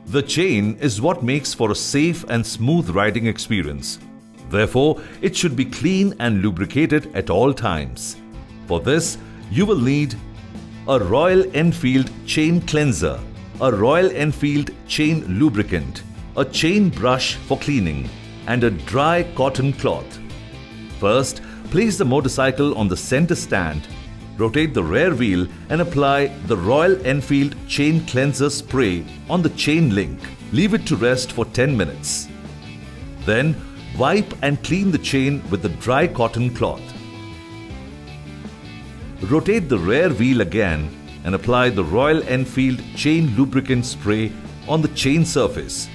The chain is what makes for a safe and smooth riding experience. Therefore, it should be clean and lubricated at all times. For this, you will need a Royal Enfield chain cleanser, a Royal Enfield chain lubricant, a chain brush for cleaning, and a dry cotton cloth. First, place the motorcycle on the center stand, rotate the rear wheel and apply the Royal Enfield chain cleanser spray on the chain link. Leave it to rest for 10 minutes. Then, wipe and clean the chain with the dry cotton cloth. Rotate the rear wheel again and apply the Royal Enfield chain lubricant spray on the chain surface.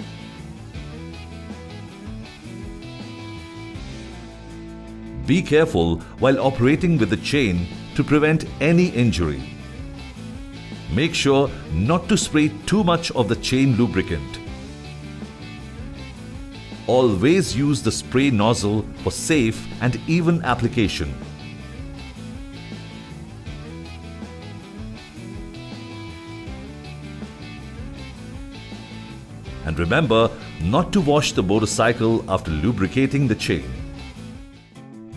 Be careful while operating with the chain to prevent any injury. Make sure not to spray too much of the chain lubricant. Always use the spray nozzle for safe and even application. And remember not to wash the motorcycle after lubricating the chain.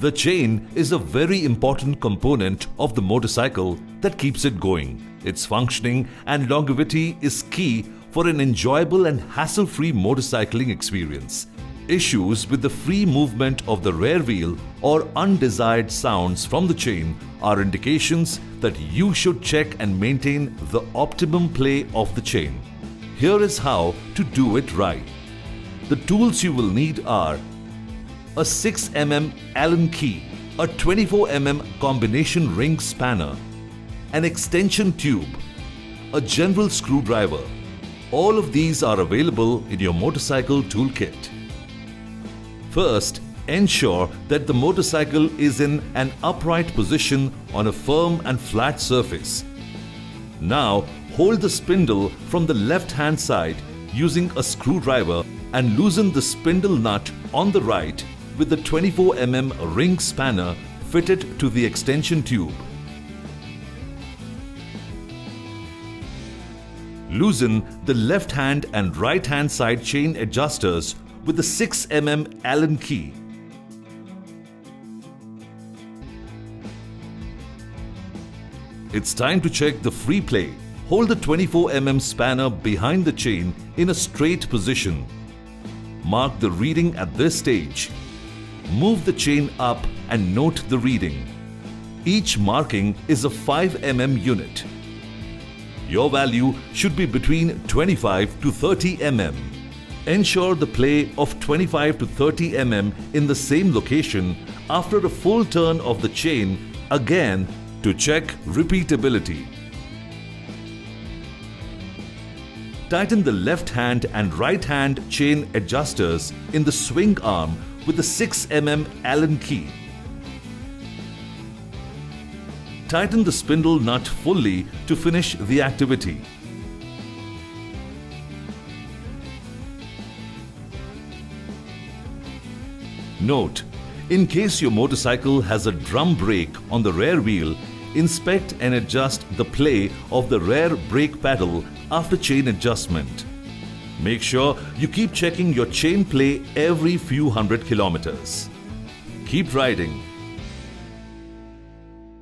The chain is a very important component of the motorcycle that keeps it going. Its functioning and longevity is key for an enjoyable and hassle-free motorcycling experience. Issues with the free movement of the rear wheel or undesired sounds from the chain are indications that you should check and maintain the optimum play of the chain. Here is how to do it right. The tools you will need are a 6 mm Allen key, a 24 mm combination ring spanner, an extension tube, a general screwdriver. All of these are available in your motorcycle toolkit. First, ensure that the motorcycle is in an upright position on a firm and flat surface. Now, hold the spindle from the left-hand side using a screwdriver and loosen the spindle nut on the right with the 24 mm ring spanner fitted to the extension tube. Loosen the left hand and right hand side chain adjusters with the 6 mm Allen key. It's time to check the free play. Hold the 24 mm spanner behind the chain in a straight position. Mark the reading at this stage. Move the chain up and note the reading. Each marking is a 5 mm unit. Your value should be between 25 to 30 mm. Ensure the play of 25 to 30 mm in the same location after a full turn of the chain again to check repeatability. Tighten the left hand and right hand chain adjusters in the swing arm with the 6 mm Allen key. Tighten the spindle nut fully to finish the activity. Note: in case your motorcycle has a drum brake on the rear wheel, inspect and adjust the play of the rear brake pedal after chain adjustment. Make sure you keep checking your chain play every few hundred kilometers. Keep riding.